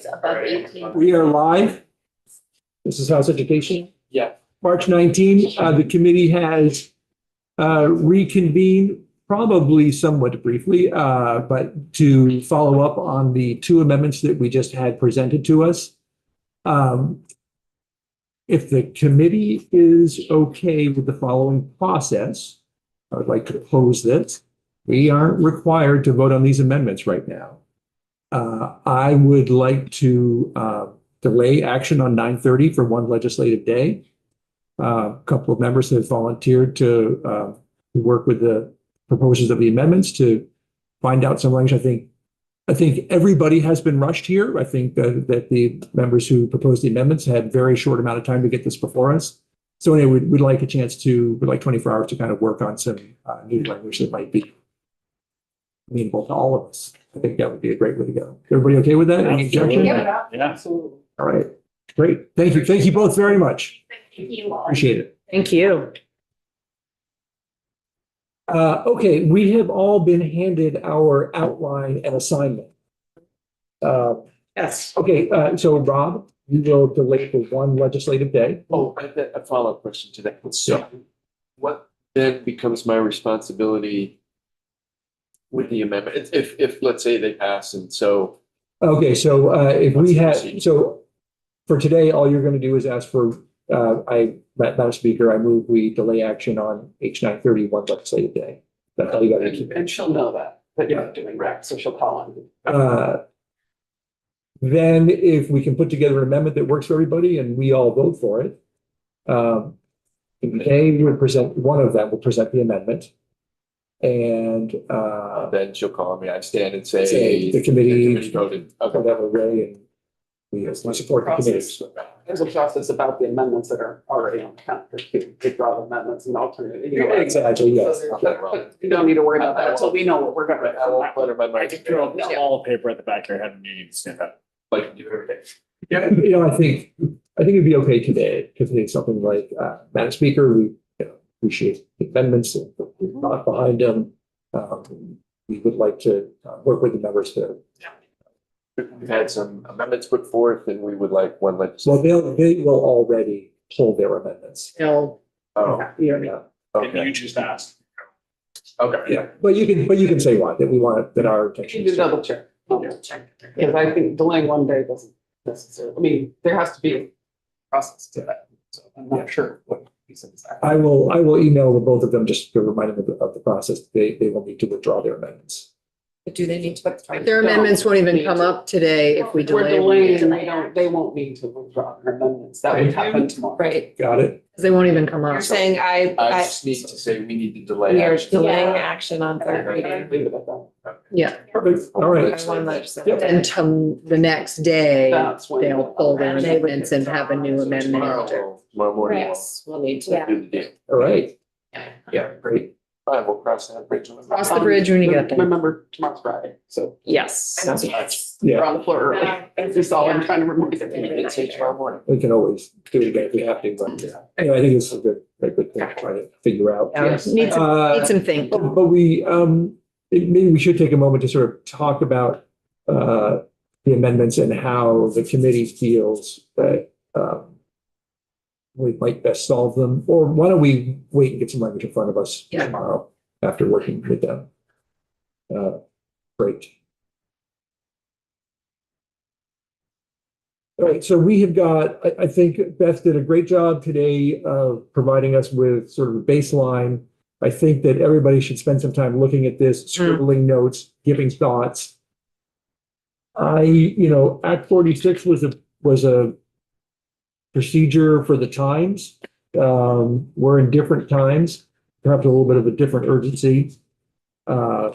above 18. We are live. This is House Education. Yeah. March 19, the committee has reconvened, probably somewhat briefly, but to follow up on the two amendments that we just had presented to us. If the committee is okay with the following process, I would like to propose this. We aren't required to vote on these amendments right now. I would like to delay action on 9:30 for one legislative day. A couple of members have volunteered to work with the proposers of the amendments to find out some language. I think everybody has been rushed here. I think that the members who proposed the amendments had very short amount of time to get this before us. So anyway, we'd like a chance to, we'd like 24 hours to kind of work on some new language that might be amenable to all of us. I think that would be a great way to go. Everybody okay with that? Any objection? Yeah, absolutely. All right, great. Thank you. Thank you both very much. Thank you all. Appreciate it. Thank you. Okay, we have all been handed our outline and assignment. Yes. Okay, so Rob, you will delay for one legislative day. Oh, a follow-up question to that. So what then becomes my responsibility with the amendment? If let's say they pass and so. Okay, so if What's we the have, procedure? so for today, all you're going to do is ask for, Madam Speaker, I move we delay action on H 930 one legislative day. That's all you got to keep. And she'll know that you're doing rec, so she'll call on. Then if we can put together an amendment that works for everybody and we all vote for it, they would present, one of them will present the amendment. And Then she'll call me, I stand and say. Say the committee- Voted. Okay. whatever way, and we support the committee. There's a process about the amendments that are already on the calendar. To draw the amendments and alternate. you know. Exactly, yes. But you don't need to worry about that until we know what we're gonna. I won't clutter my I mind. can throw a wall of paper at the back of your head and you need to stand up. Like do everything. Yeah, you know, I think it'd be okay today, because it's something like, Madam Speaker, we appreciate the amendments and not behind them. We would like to work with the members to, We've had some amendments put forth and we would like one well, legislative. they will already hold their amendments. No. Oh, Yeah, And okay, you just asked. okay. yeah, but you can say what, that we want, that our You intention do is. to- double check. Because I think delaying one day doesn't necessarily, I mean, there has to be a process to that. So I'm not sure what pieces. I will email the both of them just to remind them of the process. They will need to withdraw their amendments. But do they need to put? Their amendments won't even come up today if we We're delay. delaying, they won't need to withdraw their amendments. That would happen tomorrow. Right. Got it? They won't even come up. You're saying I just need to say we need to delay. we are action. delaying action on third Leave reading. it at that. Yeah. Perfect. All right. One legislative. And the next day, That's when. they'll pull their And they would amendments and have a new amendment. Tomorrow morning. Yes, we'll need We'll to. do the deal. All right. Yeah, great. Fine, we'll cross that bridge. when we- Cross the bridge when you get there. Remember, tomorrow's Friday, so Yes. Yeah. we're on the floor early. That's all I'm trying to remind We everybody. can say tomorrow morning. We can always do it again if we have to, but anyway, I think this is a good thing to try to figure out. Yeah, Need some think. But maybe we should take a moment to sort of talk about the amendments and how the committee feels that we might best solve them. Or why don't we wait and get some language in front of us Yeah. tomorrow after working with them? Great. All right, so we have got, I think Beth did a great job today of providing us with sort of a baseline. I think that everybody should spend some time looking at this, scribbling notes, giving thoughts. Act 46 was a procedure for the times. We're in different times, perhaps a little bit of a different urgency. I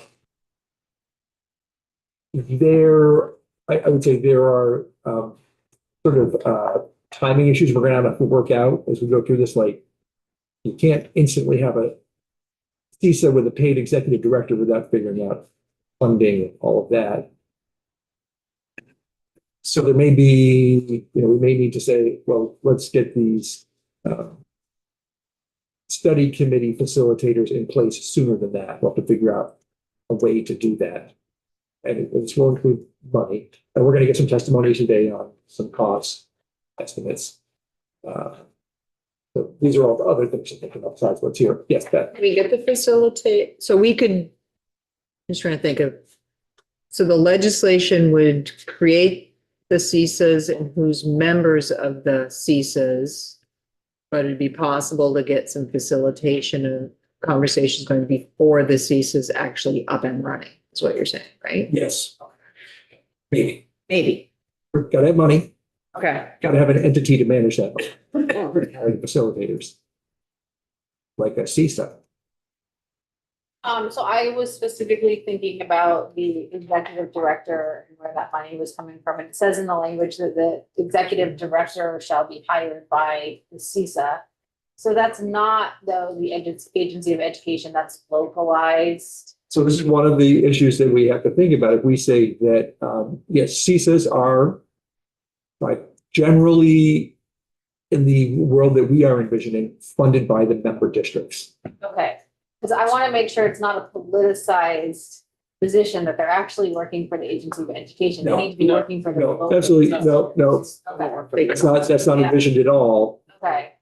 would say there are sort of timing issues we're going to have to work out as we go through this. Like, you can't instantly have a CISA with a paid executive director without figuring out funding and all of that. So there may be, we may need to say, well, let's get these study committee facilitators in place sooner than that. We'll have to figure out a way to do that. And this will include money. And we're gonna get some testimony today on some cost estimates. So these are all the other things to think about besides what's here. Yes, Beth. Can we get the facilitate, so we could, I'm just trying to think of, so the legislation would create the CISAs and who's members of the CISAs, but it'd be possible to get some facilitation and conversations going before the CISA's actually up and running, is what you're saying, right? Yes. Maybe. Maybe. Gotta have money, Okay. gotta have an entity to manage that. Hire the facilitators. Like a CISA. So I was specifically thinking about the executive director and where that money was coming from. And it says in the language that the executive director shall be hired by the CISA. So that's not though the agency of education, that's localized. So this is one of the issues that we have to think about. If we say that, yes, CISAs are like generally in the world that we are envisioning, funded by the member districts. Okay, because I want to make sure it's not a politicized position, that they're actually working for the agency of education. They No, need to be no, working for the. No, local- absolutely, no. Okay, That's not envisioned at all. okay,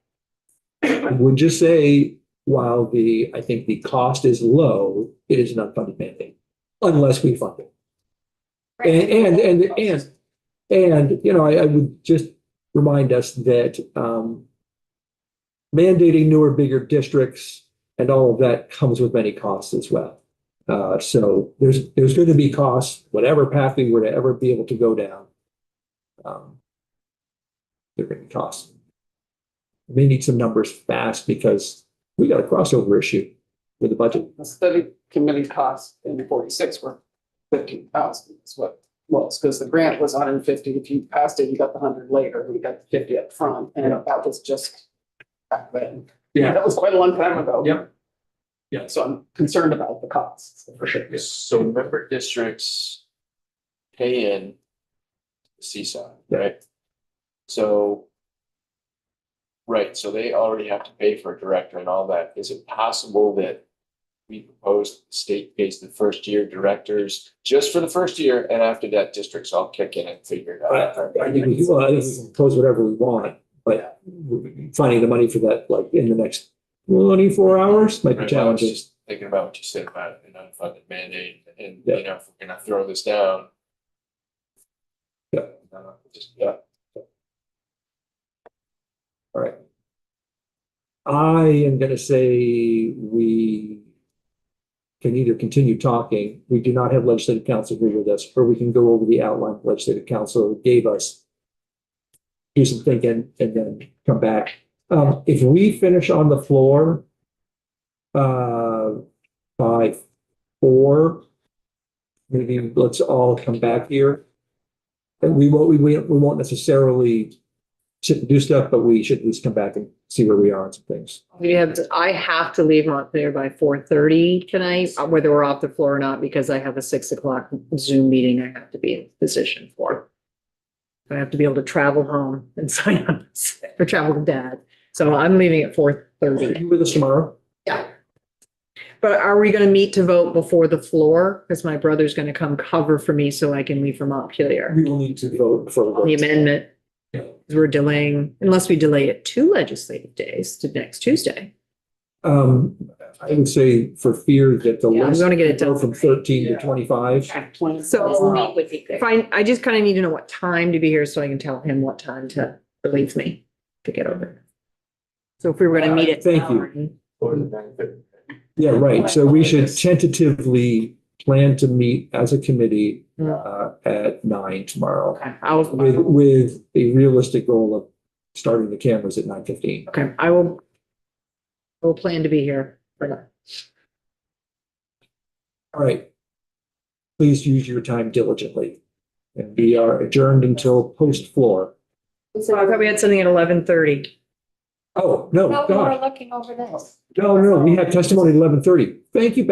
I would just say, while I think the cost is low, it is an unfunded mandate, unless we fund it. And, you know, I would just remind us that, mandating newer, bigger districts and all of that comes with many costs as well. So there's going to be costs, whatever path we were to ever be able to go down. There are going to be costs. We need some numbers fast because we got a crossover issue with the budget. The study committee costs in 46 were 15,000 is what was, because the grant was 150. If you passed it, you got the 100 later, you got the 50 up front, and Yeah. that was just back then. Yeah. That was quite a long time ago. Yep. Yeah. So I'm concerned about the costs, for sure. So member districts pay in the CISA, right? So, right, so they already have to pay for a director and all that. Is it possible that we propose the state pays the first year directors just for the first year, and after that districts all kick in and figure it out? I think we can propose whatever we want, but finding the money for that, like in the next 24 hours might be Right, well, I was challenging. just thinking about what you said about an unfunded mandate, and Yeah. you know, if we're gonna throw this down. Yeah. Just, yeah. All right. I am gonna say we can either continue talking. We do not have legislative counsel here with us, or we can go over the outline legislative counsel gave us. Do some thinking and then come back. If we finish on the floor by 4, maybe let's all come back here. And we won't necessarily sit and do stuff, but we should at least come back and see where we are on some things. I have to leave Montpelier by 4:30 tonight, whether we're off the floor or not, because I have a 6 o'clock Zoom meeting I have to be in position for. I have to be able to travel home and sign up or travel to dad. So I'm leaving at 4:30. You with us tomorrow? Yeah. But are we gonna meet to vote before the floor? Because my brother's gonna come cover for me so I can leave for Montpelier. We will need to vote for On the amendment, Yeah. 'cause we're delaying, unless we delay it 2 legislative days to next Tuesday. I would say for fear that the Yeah, I'm list gonna get it go done. from 13 to 25. So fine, I just kind of need to know what time to be here so I can tell him what time to release me to get over. So if we were gonna meet at. Thank you. 9, Or the benefit. Yeah, right. So we should tentatively plan to meet as a committee at 9 tomorrow Okay, with a realistic goal of starting the cameras at 9:15. okay, I will plan to be here for that. All right. Please use your time diligently. And we are adjourned until post floor. So I thought we had something at 11:30. Oh, no, no, we were God. looking over this. No, we had testimony at 11:30. Thank you, Beth.